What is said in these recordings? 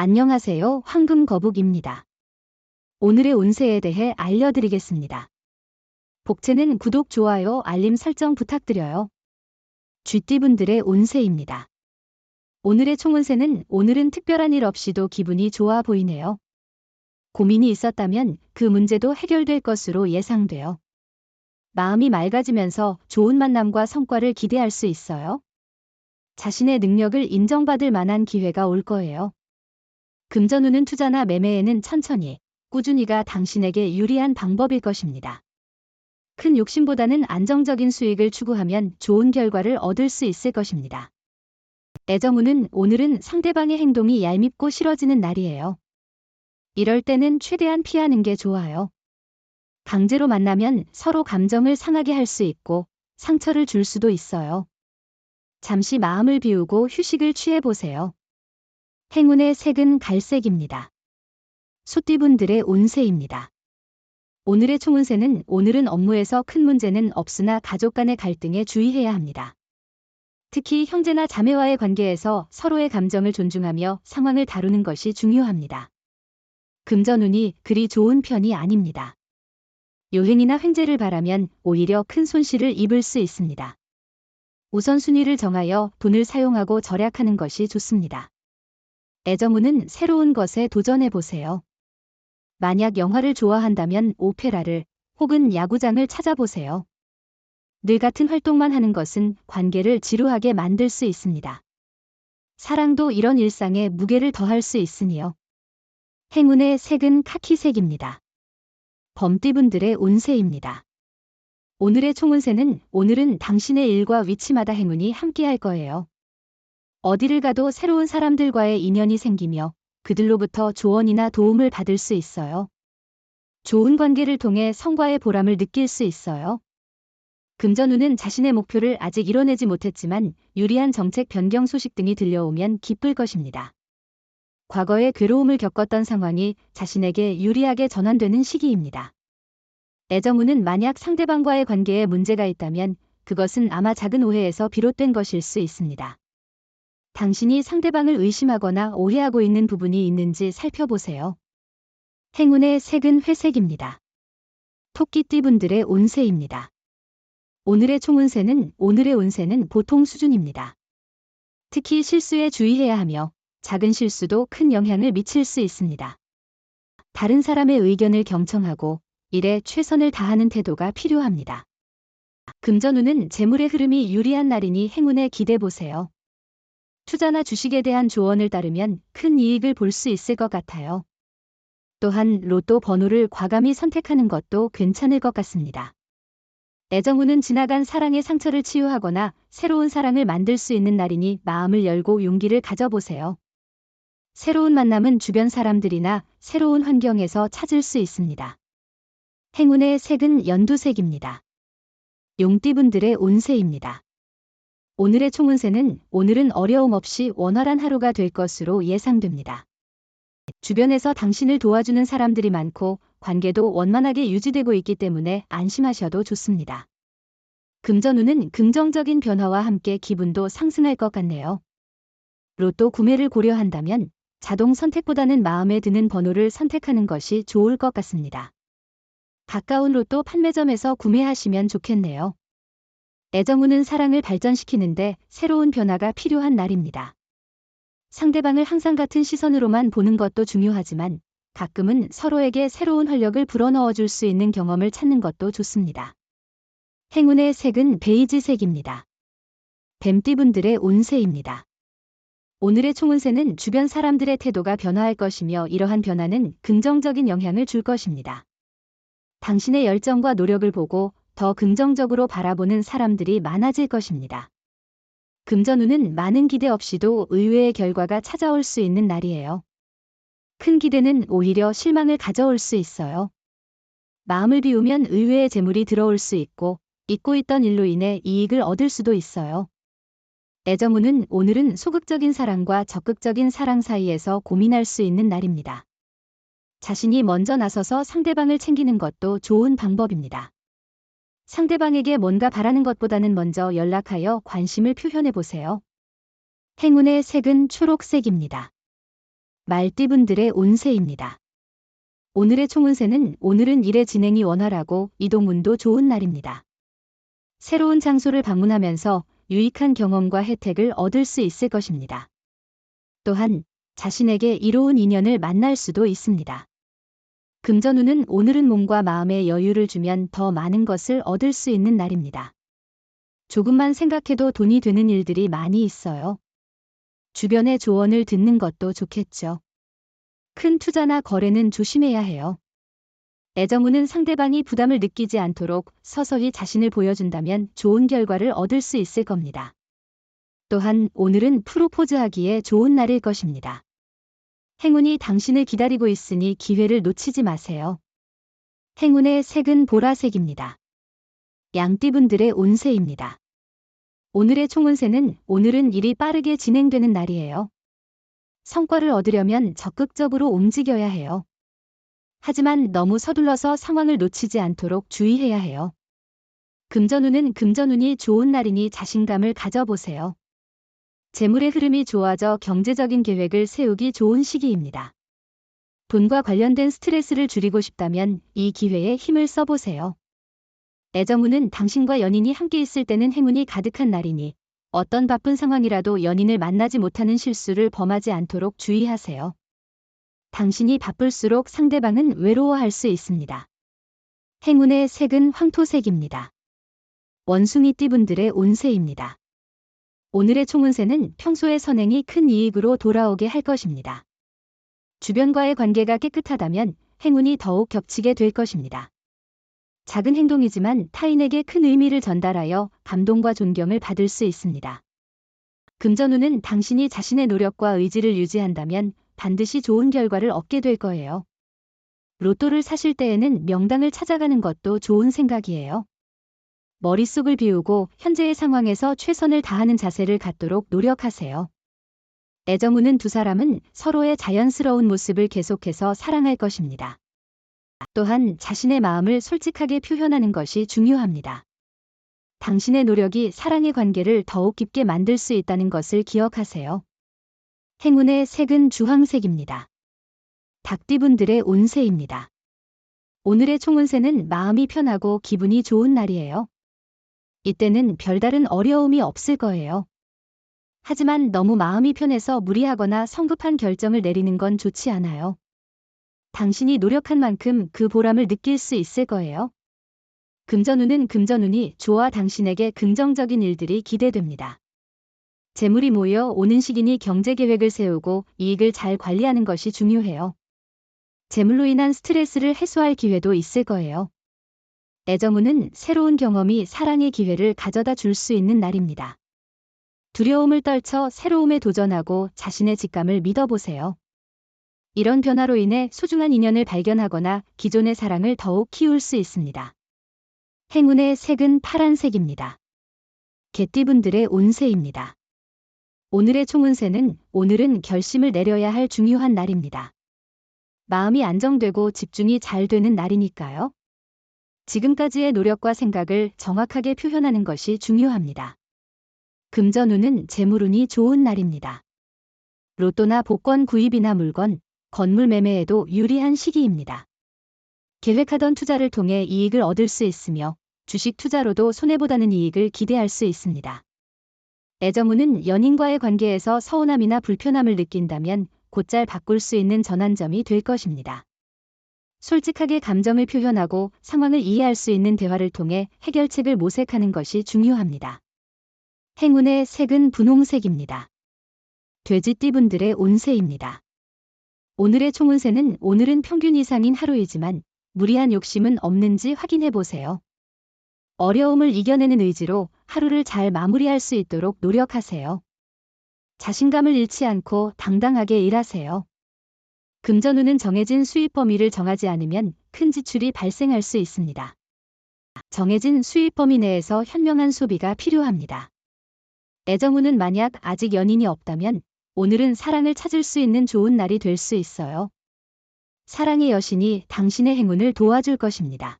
안녕하세요. 황금거북입니다. 오늘의 운세에 대해 알려드리겠습니다. 복채는 구독, 좋아요, 알림 설정 부탁드려요. 쥐띠분들의 운세입니다. 오늘의 총운세는 오늘은 특별한 일 없이도 기분이 좋아 보이네요. 고민이 있었다면 그 문제도 해결될 것으로 예상돼요. 마음이 맑아지면서 좋은 만남과 성과를 기대할 수 있어요. 자신의 능력을 인정받을 만한 기회가 올 거예요. 금전운은 투자나 매매에는 천천히, 꾸준히가 당신에게 유리한 방법일 것입니다. 큰 욕심보다는 안정적인 수익을 추구하면 좋은 결과를 얻을 수 있을 것입니다. 애정운은 오늘은 상대방의 행동이 얄밉고 싫어지는 날이에요. 이럴 때는 최대한 피하는 게 좋아요. 강제로 만나면 서로 감정을 상하게 할 수 있고 상처를 줄 수도 있어요. 잠시 마음을 비우고 휴식을 취해보세요. 행운의 색은 갈색입니다. 소띠분들의 운세입니다. 오늘의 총운세는 오늘은 업무에서 큰 문제는 없으나 가족 간의 갈등에 주의해야 합니다. 특히 형제나 자매와의 관계에서 서로의 감정을 존중하며 상황을 다루는 것이 중요합니다. 금전운이 그리 좋은 편이 아닙니다. 여행이나 횡재를 바라면 오히려 큰 손실을 입을 수 있습니다. 우선순위를 정하여 돈을 사용하고 절약하는 것이 좋습니다. 애정운은 새로운 것에 도전해보세요. 만약 영화를 좋아한다면 오페라를 혹은 야구장을 찾아보세요. 늘 같은 활동만 하는 것은 관계를 지루하게 만들 수 있습니다. 사랑도 이런 일상에 무게를 더할 수 있으니요. 행운의 색은 카키색입니다. 범띠분들의 운세입니다. 오늘의 총운세는 오늘은 당신의 일과 위치마다 행운이 함께할 거예요. 어디를 가도 새로운 사람들과의 인연이 생기며 그들로부터 조언이나 도움을 받을 수 있어요. 좋은 관계를 통해 성과의 보람을 느낄 수 있어요. 금전운은 자신의 목표를 아직 이뤄내지 못했지만 유리한 정책 변경 소식 등이 들려오면 기쁠 것입니다. 과거에 괴로움을 겪었던 상황이 자신에게 유리하게 전환되는 시기입니다. 애정운은 만약 상대방과의 관계에 문제가 있다면 그것은 아마 작은 오해에서 비롯된 것일 수 있습니다. 당신이 상대방을 의심하거나 오해하고 있는 부분이 있는지 살펴보세요. 행운의 색은 회색입니다. 토끼띠분들의 운세입니다. 오늘의 운세는 보통 수준입니다. 특히 실수에 주의해야 하며 작은 실수도 큰 영향을 미칠 수 있습니다. 다른 사람의 의견을 경청하고 일에 최선을 다하는 태도가 필요합니다. 금전운은 재물의 흐름이 유리한 날이니 행운에 기대보세요. 투자나 주식에 대한 조언을 따르면 큰 이익을 볼 수 있을 것 같아요. 또한 로또 번호를 과감히 선택하는 것도 괜찮을 것 같습니다. 애정운은 지나간 사랑의 상처를 치유하거나 새로운 사랑을 만들 수 있는 날이니 마음을 열고 용기를 가져보세요. 새로운 만남은 주변 사람들이나 새로운 환경에서 찾을 수 있습니다. 행운의 색은 연두색입니다. 용띠분들의 운세입니다. 오늘의 총운세는 오늘은 어려움 없이 원활한 하루가 될 것으로 예상됩니다. 주변에서 당신을 도와주는 사람들이 많고 관계도 원만하게 유지되고 있기 때문에 안심하셔도 좋습니다. 금전운은 긍정적인 변화와 함께 기분도 상승할 것 같네요. 로또 구매를 고려한다면 자동 선택보다는 마음에 드는 번호를 선택하는 것이 좋을 것 같습니다. 가까운 로또 판매점에서 구매하시면 좋겠네요. 애정운은 사랑을 발전시키는데 새로운 변화가 필요한 날입니다. 상대방을 항상 같은 시선으로만 보는 것도 중요하지만 가끔은 서로에게 새로운 활력을 불어넣어 줄 수 있는 경험을 찾는 것도 좋습니다. 행운의 색은 베이지색입니다. 뱀띠분들의 운세입니다. 오늘의 총운세는 주변 사람들의 태도가 변화할 것이며 이러한 변화는 긍정적인 영향을 줄 것입니다. 당신의 열정과 노력을 보고 더 긍정적으로 바라보는 사람들이 많아질 것입니다. 금전운은 많은 기대 없이도 의외의 결과가 찾아올 수 있는 날이에요. 큰 기대는 오히려 실망을 가져올 수 있어요. 마음을 비우면 의외의 재물이 들어올 수 있고 잊고 있던 일로 인해 이익을 얻을 수도 있어요. 애정운은 오늘은 소극적인 사랑과 적극적인 사랑 사이에서 고민할 수 있는 날입니다. 자신이 먼저 나서서 상대방을 챙기는 것도 좋은 방법입니다. 상대방에게 뭔가 바라는 것보다는 먼저 연락하여 관심을 표현해 보세요. 행운의 색은 초록색입니다. 말띠분들의 운세입니다. 오늘의 총운세는 오늘은 일의 진행이 원활하고 이동운도 좋은 날입니다. 새로운 장소를 방문하면서 유익한 경험과 혜택을 얻을 수 있을 것입니다. 또한 자신에게 이로운 인연을 만날 수도 있습니다. 금전운은 오늘은 몸과 마음에 여유를 주면 더 많은 것을 얻을 수 있는 날입니다. 조금만 생각해도 돈이 되는 일들이 많이 있어요. 주변의 조언을 듣는 것도 좋겠죠. 큰 투자나 거래는 조심해야 해요. 애정운은 상대방이 부담을 느끼지 않도록 서서히 자신을 보여준다면 좋은 결과를 얻을 수 있을 겁니다. 또한 오늘은 프로포즈하기에 좋은 날일 것입니다. 행운이 당신을 기다리고 있으니 기회를 놓치지 마세요. 행운의 색은 보라색입니다. 양띠분들의 운세입니다. 오늘의 총운세는 오늘은 일이 빠르게 진행되는 날이에요. 성과를 얻으려면 적극적으로 움직여야 해요. 하지만 너무 서둘러서 상황을 놓치지 않도록 주의해야 해요. 금전운은 금전운이 좋은 날이니 자신감을 가져보세요. 재물의 흐름이 좋아져 경제적인 계획을 세우기 좋은 시기입니다. 돈과 관련된 스트레스를 줄이고 싶다면 이 기회에 힘을 써보세요. 애정운은 당신과 연인이 함께 있을 때는 행운이 가득한 날이니 어떤 바쁜 상황이라도 연인을 만나지 못하는 실수를 범하지 않도록 주의하세요. 당신이 바쁠수록 상대방은 외로워할 수 있습니다. 행운의 색은 황토색입니다. 원숭이띠분들의 운세입니다. 오늘의 총운세는 평소의 선행이 큰 이익으로 돌아오게 할 것입니다. 주변과의 관계가 깨끗하다면 행운이 더욱 겹치게 될 것입니다. 작은 행동이지만 타인에게 큰 의미를 전달하여 감동과 존경을 받을 수 있습니다. 금전운은 당신이 자신의 노력과 의지를 유지한다면 반드시 좋은 결과를 얻게 될 거예요. 로또를 사실 때에는 명당을 찾아가는 것도 좋은 생각이에요. 머릿속을 비우고 현재의 상황에서 최선을 다하는 자세를 갖도록 노력하세요. 애정운은 두 사람은 서로의 자연스러운 모습을 계속해서 사랑할 것입니다. 또한 자신의 마음을 솔직하게 표현하는 것이 중요합니다. 당신의 노력이 사랑의 관계를 더욱 깊게 만들 수 있다는 것을 기억하세요. 행운의 색은 주황색입니다. 닭띠분들의 운세입니다. 오늘의 총운세는 마음이 편하고 기분이 좋은 날이에요. 이때는 별다른 어려움이 없을 거예요. 하지만 너무 마음이 편해서 무리하거나 성급한 결정을 내리는 건 좋지 않아요. 당신이 노력한 만큼 그 보람을 느낄 수 있을 거예요. 금전운은 금전운이 좋아 당신에게 긍정적인 일들이 기대됩니다. 재물이 모여 오는 시기니 경제 계획을 세우고 이익을 잘 관리하는 것이 중요해요. 재물로 인한 스트레스를 해소할 기회도 있을 거예요. 애정운은 새로운 경험이 사랑의 기회를 가져다 줄 수 있는 날입니다. 두려움을 떨쳐 새로움에 도전하고 자신의 직감을 믿어보세요. 이런 변화로 인해 소중한 인연을 발견하거나 기존의 사랑을 더욱 키울 수 있습니다. 행운의 색은 파란색입니다. 개띠분들의 운세입니다. 오늘의 총운세는 오늘은 결심을 내려야 할 중요한 날입니다. 마음이 안정되고 집중이 잘 되는 날이니까요. 지금까지의 노력과 생각을 정확하게 표현하는 것이 중요합니다. 금전운은 재물운이 좋은 날입니다. 로또나 복권 구입이나 물건, 건물 매매에도 유리한 시기입니다. 계획하던 투자를 통해 이익을 얻을 수 있으며 주식 투자로도 손해보다는 이익을 기대할 수 있습니다. 애정운은 연인과의 관계에서 서운함이나 불편함을 느낀다면 곧잘 바꿀 수 있는 전환점이 될 것입니다. 솔직하게 감정을 표현하고 상황을 이해할 수 있는 대화를 통해 해결책을 모색하는 것이 중요합니다. 행운의 색은 분홍색입니다. 돼지띠분들의 운세입니다. 오늘의 총운세는 오늘은 평균 이상인 하루이지만 무리한 욕심은 없는지 확인해 보세요. 어려움을 이겨내는 의지로 하루를 잘 마무리할 수 있도록 노력하세요. 자신감을 잃지 않고 당당하게 일하세요. 금전운은 정해진 수입 범위를 정하지 않으면 큰 지출이 발생할 수 있습니다. 정해진 수입 범위 내에서 현명한 소비가 필요합니다. 애정운은 만약 아직 연인이 없다면 오늘은 사랑을 찾을 수 있는 좋은 날이 될 수 있어요. 사랑의 여신이 당신의 행운을 도와줄 것입니다.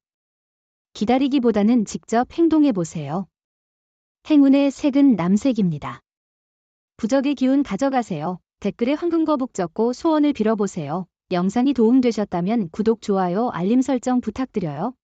기다리기보다는 직접 행동해 보세요. 행운의 색은 남색입니다. 부적의 기운 가져가세요. 댓글에 황금거북 적고 소원을 빌어보세요. 영상이 도움되셨다면 구독, 좋아요, 알림 설정 부탁드려요.